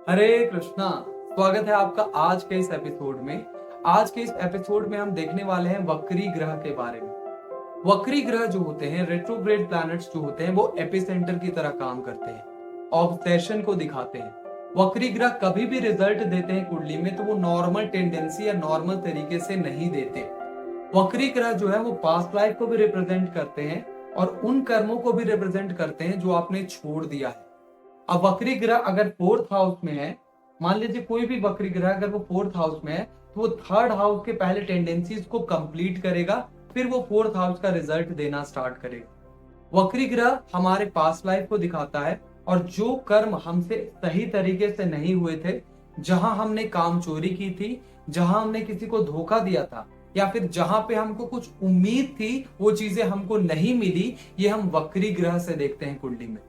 हरे कृष्णा। स्वागत है आपका आज के इस एपिसोड में। आज के इस एपिसोड में हम देखने वाले हैं वक्री ग्रह के बारे में। वक्री ग्रह जो होते हैं, रेट्रोग्रेड प्लैनेट्स जो होते हैं, वो एपिसेंटर की तरह काम करते हैं, ऑब्सेशन को दिखाते हैं। वक्री ग्रह कभी भी रिजल्ट देते हैं कुंडली में तो वो नॉर्मल टेंडेंसी या नॉर्मल तरीके से नहीं देते। वक्री ग्रह जो है वो पास्ट लाइफ को भी रिप्रेजेंट करते हैं और उन कर्मों को भी रिप्रेजेंट करते हैं जो आपने छोड़ दिया है। अब वक्री ग्रह अगर फोर्थ हाउस में है, मान लीजिए कोई भी वक्री ग्रह अगर वो फोर्थ हाउस में है तो वो थर्ड हाउस के पहले टेंडेंसीज को कंप्लीट करेगा, फिर वो फोर्थ हाउस का रिजल्ट देना स्टार्ट करेगा। वक्री ग्रह हमारे पास्ट लाइफ को दिखाता है और जो कर्म हमसे सही तरीके से नहीं हुए थे, जहां हमने काम चोरी की थी, जहां हमने किसी को धोखा दिया था, या फिर जहां पे हमको कुछ उम्मीद थी वो चीजें हमको नहीं मिली, ये हम वक्री ग्रह से देखते हैं कुंडली में।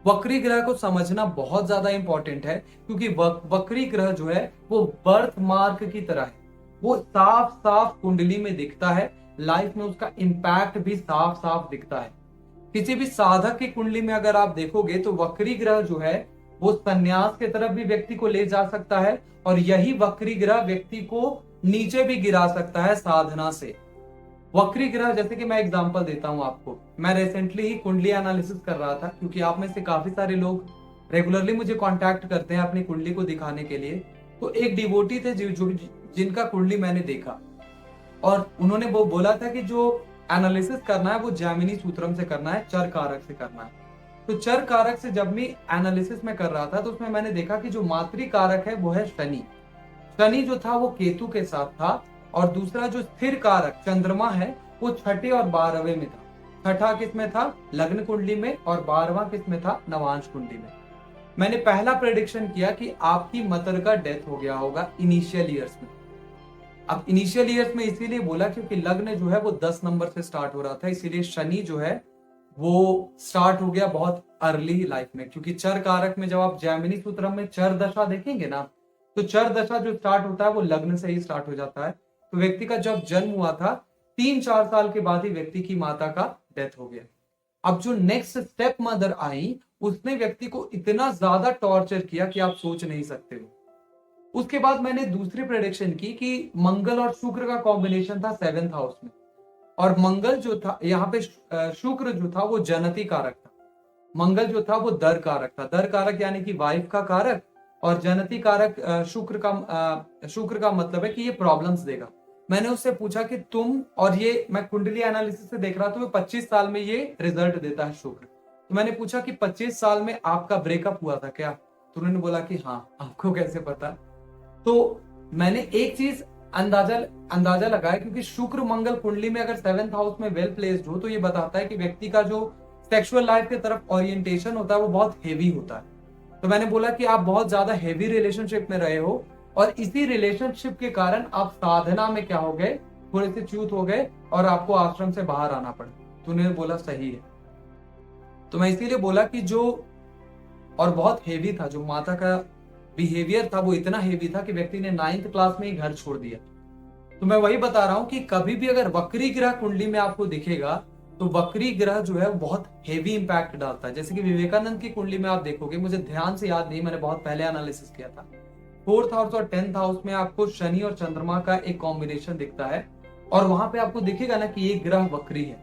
वक्री ग्रह को समझना बहुत ज्यादा इंपॉर्टेंट है क्योंकि वक्री ग्रह जो है वो बर्थ मार्क की तरह है। वो साफ साफ कुंडली में दिखता है, लाइफ में उसका इम्पैक्ट भी साफ साफ दिखता है। किसी भी साधक की कुंडली में अगर आप देखोगे तो वक्री ग्रह जो है वो संन्यास की तरफ भी व्यक्ति को ले जा सकता है और यही वक्री ग्रह व्यक्ति को नीचे भी गिरा सकता है साधना से। वक्री ग्रह, जैसे कि मैं एग्जांपल देता हूं आपको, मैं रिसेंटली ही कुंडली एनालिसिस कर रहा था क्योंकि आप में से काफी सारे लोग रेगुलरली मुझे कांटेक्ट करते हैं अपनी कुंडली को दिखाने के लिए। तो एक डिवोटी थे जिनका कुंडली मैंने देखा और उन्होंने वो बोला था कि जो एनालिसिस करना है वो जैमिनी सूत्रम से करना है, चर कारक से करना है। तो चर कारक से जब मैं एनालिसिस में कर रहा था तो उसमें मैंने देखा कि जो मातृ कारक है वो है शनि। शनि जो था वो केतु के साथ था और दूसरा जो स्थिर कारक चंद्रमा है वो छठे और 12वें में था। छठा किस में था? लग्न कुंडली में, और 12वां किस में था? नवांश कुंडली में। मैंने पहला प्रेडिक्शन किया कि आपकी मदर का डेथ हो गया होगा इनिशियल ईयर्स में। अब इनिशियल ईयर्स में इसीलिए बोला क्योंकि लग्न जो है वो 10 नंबर से स्टार्ट हो रहा था, इसीलिए शनि जो है वो स्टार्ट हो गया बहुत अर्ली लाइफ में। क्योंकि चर कारक में जब आप जैमिनी सूत्रम में चर दशा देखेंगे ना, तो चर दशा जो स्टार्ट होता है वो लग्न से ही स्टार्ट हो जाता है। तो व्यक्ति का जब जन्म हुआ था 3-4 साल के बाद ही व्यक्ति की माता का डेथ हो गया। अब जो नेक्स्ट स्टेप मदर आई, उसने व्यक्ति को इतना ज्यादा टॉर्चर किया कि आप सोच नहीं सकते हो। उसके बाद मैंने दूसरी प्रेडिक्शन की कि मंगल और शुक्र का कॉम्बिनेशन था 7th हाउस में, और मंगल जो था यहाँ पे शुक्र जो था वो जनती कारक था। मंगल जो था वो दर कारक था। दर कारक यानी कि वाइफ का कारक, और जनती कारक शुक्र का मतलब है कि ये प्रॉब्लम्स देगा। मैंने उससे पूछा कि तुम, और ये मैं कुंडली एनालिसिस से देख रहा था, 25 साल में ये रिजल्ट देता है शुक्र। तो मैंने पूछा कि 25 साल में आपका ब्रेकअप हुआ था क्या? तो उन्होंने बोला कि हाँ। आपको कैसे पता? तो मैंने एक चीज अंदाजा अंदाजा लगाया, क्योंकि शुक्र मंगल कुंडली में अगर 7th हाउस में वेल प्लेस्ड हो तो ये बताता है कि व्यक्ति का जो सेक्सुअल लाइफ की तरफ ओरिएंटेशन होता है वो बहुत हेवी होता है। तो मैंने बोला कि आप बहुत ज्यादा हेवी रिलेशनशिप में रहे हो और इसी रिलेशनशिप के कारण आप साधना में क्या हो गए, थोड़े से च्यूत हो गए और आपको आश्रम से बाहर आना पड़ा। तो उन्होंने बोला सही है। तो मैं इसीलिए बोला कि जो, और बहुत हेवी था, जो माता का बिहेवियर था वो इतना हेवी था कि व्यक्ति ने 9th क्लास में ही घर छोड़ दिया। तो मैं वही बता रहा हूं कि कभी भी अगर वक्री ग्रह कुंडली में आपको दिखेगा तो वक्री ग्रह जो है वो बहुत हेवी इंपैक्ट डालता है। जैसे कि विवेकानंद की कुंडली में आप देखोगे, मुझे ध्यान से याद नहीं, मैंने बहुत पहले एनालिसिस किया था, 4th हाउस और 10th हाउस में आपको शनि और चंद्रमा का एक कॉम्बिनेशन दिखता है और वहां पे आपको दिखेगा ना कि ये ग्रह वक्री है।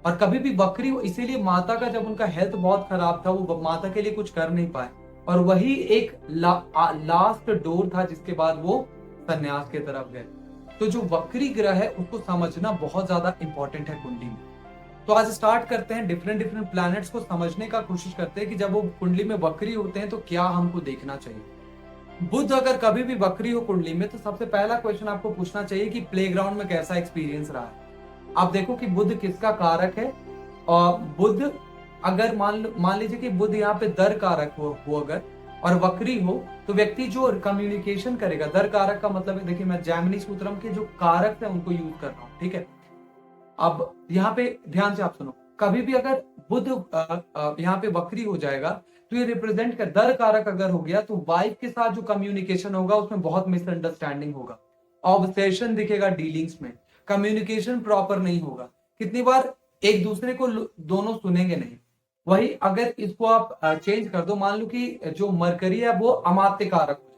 और कभी भी वक्री हो, इसीलिए माता का जब उनका हेल्थ बहुत खराब था वो माता के लिए कुछ कर नहीं पाए, और वही एक लास्ट डोर था जिसके बाद वो संन्यास की तरफ गए। तो जो वक्री ग्रह है उसको समझना बहुत ज्यादा इंपॉर्टेंट है कुंडली में। तो आज स्टार्ट करते हैं, डिफरेंट डिफरेंट प्लैनेट्स को समझने का कोशिश करते हैं कि जब वो कुंडली में वक्री होते हैं तो क्या हमको देखना चाहिए। बुध अगर कभी भी वक्री हो कुंडली में तो सबसे पहला क्वेश्चन आपको पूछना चाहिए कि प्लेग्राउंड में कैसा एक्सपीरियंस रहा है। आप देखो कि बुध किसका कारक है, और बुध अगर मान लीजिए कि बुध यहाँ पे दर कारक हो अगर, और वक्री हो, तो व्यक्ति जो कम्युनिकेशन करेगा, दर कारक का मतलब है, देखिए मैं जैमिनी सूत्रम के जो कारक है उनको यूज कर रहा हूँ, ठीक है। अब यहाँ पे ध्यान से आप सुनो, कभी भी अगर बुध यहाँ पे वक्री हो जाएगा तो ये रिप्रेजेंट कर, दर कारक अगर हो गया तो वाइफ के साथ जो कम्युनिकेशन होगा उसमें बहुत मिसअंडरस्टैंडिंग होगा, ऑब्सेशन दिखेगा डीलिंग्स में, कम्युनिकेशन प्रॉपर नहीं होगा। कितनी बार एक दूसरे को दोनों सुनेंगे नहीं, वही अगर इसको आप चेंज कर दो, मान लो कि जो मरकरी है वो अमात्य कारक हो जाए,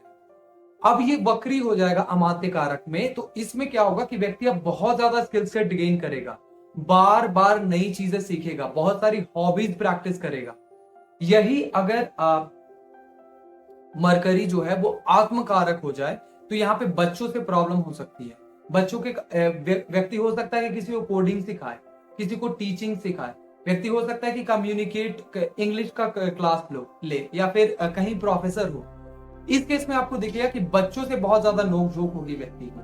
अब ये वक्री हो जाएगा अमात्य कारक में, तो इसमें क्या होगा कि व्यक्ति अब बहुत ज्यादा स्किल सेट गेन करेगा, बार बार नई चीजें सीखेगा, बहुत सारी हॉबीज प्रैक्टिस करेगा। यही अगर मरकरी जो है वो आत्मकारक हो जाए तो यहाँ पे बच्चों से प्रॉब्लम हो सकती है। बच्चों के व्यक्ति हो सकता है कि किसी को कोडिंग सिखाए, किसी को टीचिंग सिखाए, व्यक्ति हो सकता है कि कम्युनिकेट इंग्लिश का क्लास ले या फिर कहीं प्रोफेसर हो। इस केस में आपको दिखेगा कि बच्चों से बहुत ज्यादा नोकझोंक होगी व्यक्ति को,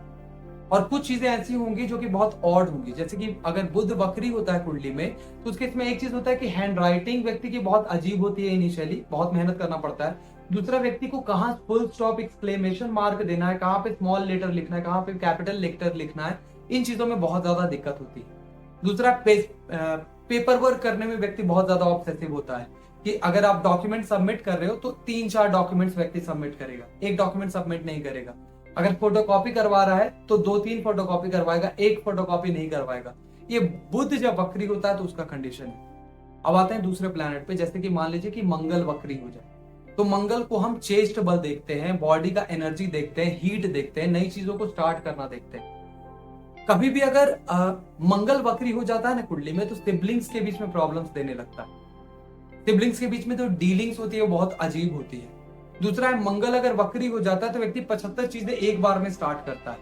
और कुछ चीजें ऐसी होंगी जो कि बहुत ऑड होंगी। जैसे कि अगर बुध वक्री होता है कुंडली में, तो उसके इसमें एक चीज होता है कि हैंड राइटिंग व्यक्ति की बहुत अजीब होती है, इनिशियली बहुत मेहनत करना पड़ता है। दूसरा, व्यक्ति को कहाँ फुल स्टॉप एक्सक्लेमेशन मार्क देना है, कहाँ पे स्मॉल लेटर लिखना है, कहाँ पे कैपिटल लेटर लिखना है, इन चीजों में बहुत ज्यादा दिक्कत होती है। दूसरा, पेपर वर्क करने में व्यक्ति बहुत ज्यादा ऑब्सेसिव होता है कि अगर आप डॉक्यूमेंट सबमिट कर रहे हो तो 3-4 डॉक्यूमेंट्स व्यक्ति सबमिट करेगा, एक डॉक्यूमेंट सबमिट नहीं करेगा। अगर फोटोकॉपी करवा रहा है तो 2-3 फोटोकॉपी करवाएगा, एक फोटोकॉपी नहीं करवाएगा। ये बुध जब वक्री होता है तो उसका कंडीशन है। अब आते हैं दूसरे प्लैनेट पे, जैसे कि मान लीजिए कि मंगल वक्री हो जाए, तो मंगल को हम चेस्ट बल देखते हैं, बॉडी का एनर्जी देखते हैं, हीट देखते हैं, नई चीजों को स्टार्ट करना देखते हैं। कभी भी अगर मंगल वक्री हो जाता है ना कुंडली में, तो सिबलिंग्स के बीच में प्रॉब्लम्स देने लगता है। सिबलिंग्स के बीच में जो डीलिंग्स होती है वो बहुत अजीब होती है। दूसरा है, मंगल अगर वक्री हो जाता है तो व्यक्ति 75 चीजें एक बार में स्टार्ट करता है।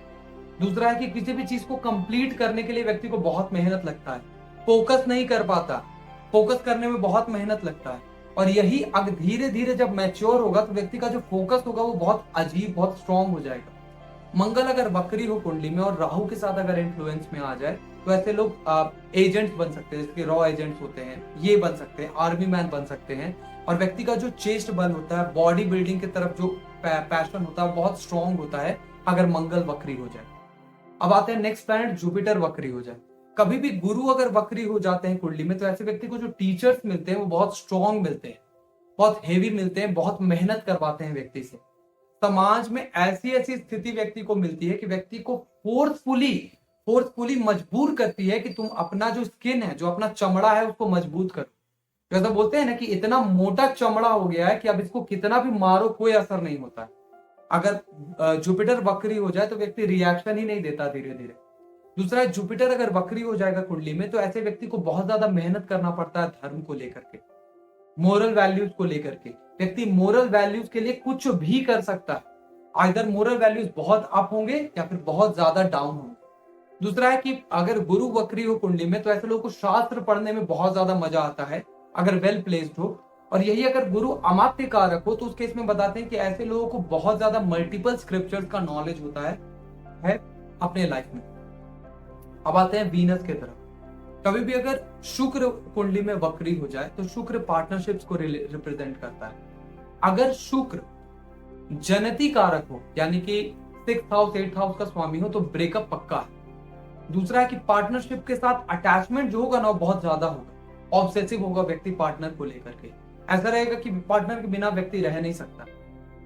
दूसरा है कि किसी भी चीज को कंप्लीट करने के लिए व्यक्ति को बहुत मेहनत लगता है, फोकस नहीं कर पाता, फोकस करने में बहुत मेहनत लगता है। और यही अगर धीरे धीरे जब मैच्योर होगा तो व्यक्ति का जो फोकस होगा वो बहुत अजीब, बहुत स्ट्रांग हो जाएगा। मंगल अगर वक्री हो कुंडली में और राहु के साथ अगर इन्फ्लुएंस में आ जाए तो ऐसे लोग एजेंट्स बन सकते हैं, जैसे रॉ एजेंट्स होते हैं, ये बन सकते हैं, आर्मी मैन बन सकते हैं। और व्यक्ति का जो चेस्ट बल होता है, बॉडी बिल्डिंग की तरफ जो पैशन होता है बहुत स्ट्रांग होता है अगर मंगल वक्री हो जाए। अब आते हैं नेक्स्ट प्लैनेट, जुपिटर वक्री हो जाए। कभी भी गुरु अगर वक्री हो जाते हैं कुंडली में तो ऐसे व्यक्ति को जो टीचर्स मिलते हैं वो बहुत स्ट्रांग मिलते हैं, बहुत हेवी मिलते हैं, बहुत मेहनत करवाते हैं व्यक्ति से। समाज में ऐसी ऐसी स्थिति व्यक्ति को मिलती है कि व्यक्ति को फोर्सफुली मजबूर करती है कि तुम अपना जो स्किन है, जो अपना चमड़ा है, उसको मजबूत करो। जैसा बोलते हैं ना कि इतना मोटा चमड़ा हो गया है कि अब इसको कितना भी मारो कोई असर नहीं होता है। अगर जुपिटर वक्री हो जाए तो व्यक्ति रिएक्शन ही नहीं देता धीरे धीरे। दूसरा, जुपिटर अगर वक्री हो जाएगा कुंडली में तो ऐसे व्यक्ति को बहुत ज्यादा मेहनत करना पड़ता है धर्म को लेकर के, मोरल वैल्यूज को लेकर के। व्यक्ति मोरल वैल्यूज के लिए कुछ भी कर सकता है, आइदर मोरल वैल्यूज बहुत अप होंगे या फिर बहुत ज्यादा डाउन होंगे। दूसरा है कि अगर गुरु वक्री हो कुंडली में तो ऐसे लोगों को शास्त्र पढ़ने में बहुत ज्यादा मजा आता है अगर वेल प्लेस्ड हो। और यही अगर गुरु अमात्य कारक हो तो उस केस में बताते हैं कि ऐसे लोगों को बहुत ज्यादा मल्टीपल स्क्रिप्चर्स का नॉलेज होता है अपने लाइफ में। अब आते हैं वीनस की तरफ। कभी भी अगर शुक्र कुंडली में वक्री हो जाए तो शुक्र पार्टनरशिप्स को रिप्रेजेंट करता है। अगर शुक्र जनति कारक हो, यानी कि 6th हाउस 8th हाउस का स्वामी हो, तो ब्रेकअप पक्का है। दूसरा है कि पार्टनरशिप के साथ अटैचमेंट जो होगा ना वो बहुत ज्यादा होगा, ऑब्सेसिव होगा व्यक्ति पार्टनर को लेकर के, ऐसा रहेगा कि पार्टनर के बिना व्यक्ति रह नहीं सकता।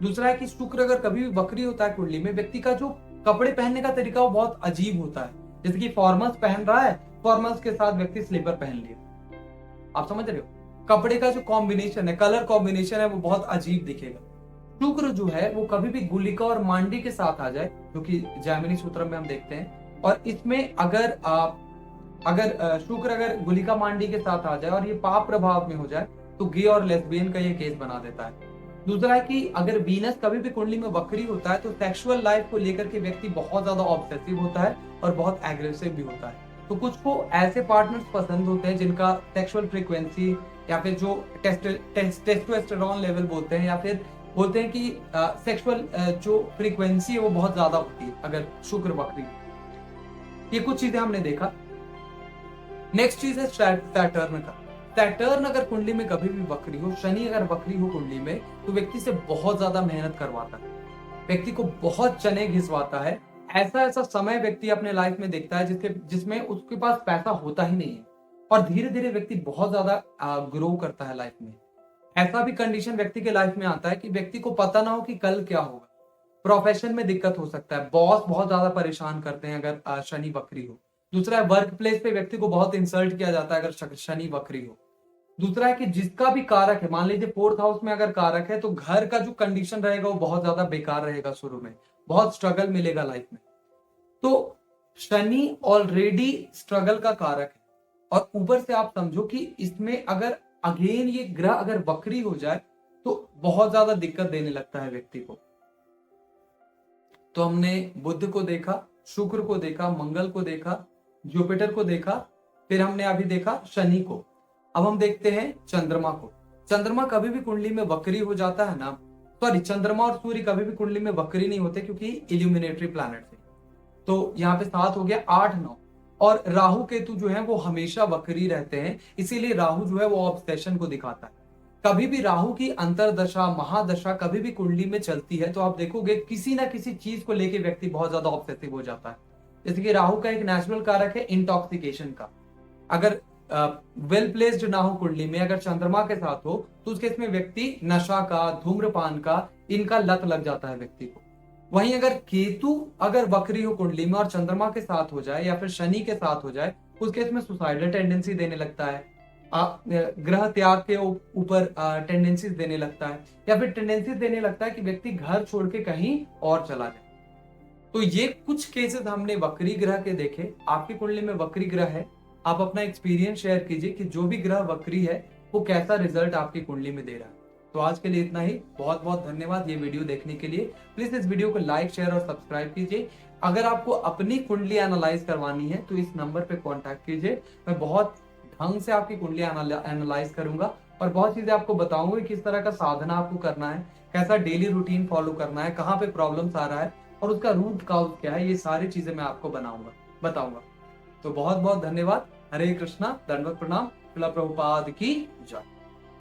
दूसरा है कि शुक्र अगर कभी भी वक्री होता है कुंडली में, व्यक्ति का जो कपड़े पहनने का तरीका वो बहुत अजीब होता है। जैसे कि फॉर्मल्स पहन रहा है, फॉर्मल्स के साथ व्यक्ति स्लीपर पहन लिया, आप समझ रहे हो, कपड़े का जो कॉम्बिनेशन है, कलर कॉम्बिनेशन है, वो बहुत अजीब दिखेगा। शुक्र जो है वो कभी भी गुलिका और मांडी के साथ आ जाए, जो कि जैमिनी सूत्र में हम देखते हैं, और इसमें अगर शुक्र अगर गुलिका मांडी के साथ आ जाए और ये पाप प्रभाव में हो जाए तो गे और लेस्बियन का ये केस बना देता है। दूसरा है कि अगर वीनस कभी भी कुंडली में वक्री होता है तो सेक्सुअल लाइफ को लेकर के व्यक्ति बहुत ज्यादा ऑब्सेसिव होता है और बहुत एग्रेसिव भी होता है। तो कुछ को ऐसे पार्टनर्स पसंद होते हैं जिनका सेक्सुअल फ्रीक्वेंसी या फिर जो टेस्टोस्टेरोन लेवल बोलते हैं, या फिर बोलते हैं कि सेक्सुअल जो फ्रीक्वेंसी है वो बहुत ज्यादा होती है अगर शुक्र वक्री। ये कुछ चीजें हमने देखा। नेक्स्ट चीज है सैटर्न का। सैटर्न अगर कुंडली में कभी भी वक्री हो, शनि अगर वक्री हो कुंडली में, तो व्यक्ति से बहुत ज्यादा मेहनत करवाता है, व्यक्ति को बहुत चने घिसवाता है। ऐसा ऐसा समय व्यक्ति अपने लाइफ में देखता है जिसमें उसके पास पैसा होता ही नहीं है, और धीरे धीरे व्यक्ति बहुत ज्यादा ग्रो करता है लाइफ में। ऐसा भी कंडीशन व्यक्ति के लाइफ में आता है कि व्यक्ति को पता ना हो कि कल क्या होगा, प्रोफेशन में दिक्कत हो सकता है, बॉस बहुत ज्यादा परेशान करते हैं अगर शनि वक्री हो। दूसरा है वर्क प्लेस पे व्यक्ति को बहुत इंसल्ट किया जाता है अगर शनि वक्री हो। दूसरा है कि जिसका भी कारक है, मान लीजिए फोर्थ हाउस में अगर कारक है तो घर का जो कंडीशन रहेगा वो बहुत ज्यादा बेकार रहेगा, शुरू में बहुत स्ट्रगल मिलेगा लाइफ में। तो शनि ऑलरेडी स्ट्रगल का कारक है, और ऊपर से आप समझो कि इसमें अगर अगेन ये ग्रह अगर वक्री हो जाए तो बहुत ज्यादा दिक्कत देने लगता है व्यक्ति को। तो हमने बुध को देखा, शुक्र को देखा, मंगल को देखा, जुपिटर को देखा, फिर हमने अभी देखा शनि को। अब हम देखते हैं चंद्रमा को। चंद्रमा कभी भी कुंडली में वक्री हो जाता है ना, सॉरी, चंद्रमा और सूर्य कभी भी कुंडली में वक्री नहीं होते क्योंकि इल्यूमिनेटरी प्लैनेट है। तो यहाँ पे 7 हो गया, 8, 9, और राहु केतु जो है वो हमेशा वक्री रहते हैं, इसीलिए राहु जो है वो ऑब्सेशन को दिखाता है। कभी भी राहु की अंतरदशा, महादशा कभी भी कुंडली में चलती है तो आप देखोगे किसी ना किसी चीज को लेके व्यक्ति बहुत ज्यादा ऑब्सेसिव हो जाता है। जैसे कि राहु का एक नेचुरल कारक है इंटॉक्सिकेशन का। अगर वेल प्लेस्ड ना हो कुंडली में, अगर चंद्रमा के साथ हो तो उस केस में व्यक्ति नशा का, धूम्रपान का, इनका लत लग जाता है व्यक्ति को। वहीं अगर केतु अगर वक्री हो कुंडली में और चंद्रमा के साथ हो जाए या फिर शनि के साथ हो जाए, उस केस में सुसाइडल टेंडेंसी देने लगता है, ग्रह त्याग के ऊपर टेंडेंसीज देने लगता है, या फिर टेंडेंसीज देने लगता है कि व्यक्ति घर छोड़ के कहीं और चला जाए। तो ये कुछ केसेस हमने वक्री ग्रह के देखे। आपकी कुंडली में वक्री ग्रह है, आप अपना एक्सपीरियंस शेयर कीजिए कि जो भी ग्रह वक्री है वो कैसा रिजल्ट आपकी कुंडली में दे रहा है। तो आज के लिए इतना ही। बहुत बहुत धन्यवाद ये वीडियो देखने के लिए। प्लीज इस वीडियो को लाइक, शेयर और सब्सक्राइब कीजिए। अगर आपको अपनी कुंडली एनालाइज करवानी है तो इस नंबर पे कांटेक्ट कीजिए। मैं बहुत ढंग से आपकी कुंडली एनालाइज करूंगा और बहुत चीजें आपको बताऊंगा किस तरह का साधना आपको करना है, कैसा डेली रूटीन फॉलो करना है, कहाँ पे प्रॉब्लम्स आ रहा है और उसका रूट कॉज क्या है, ये सारी चीजें मैं आपको बताऊंगा। तो बहुत बहुत धन्यवाद। हरे कृष्णा, दंडवत प्रणाम। शिला प्रभुपाद की जय।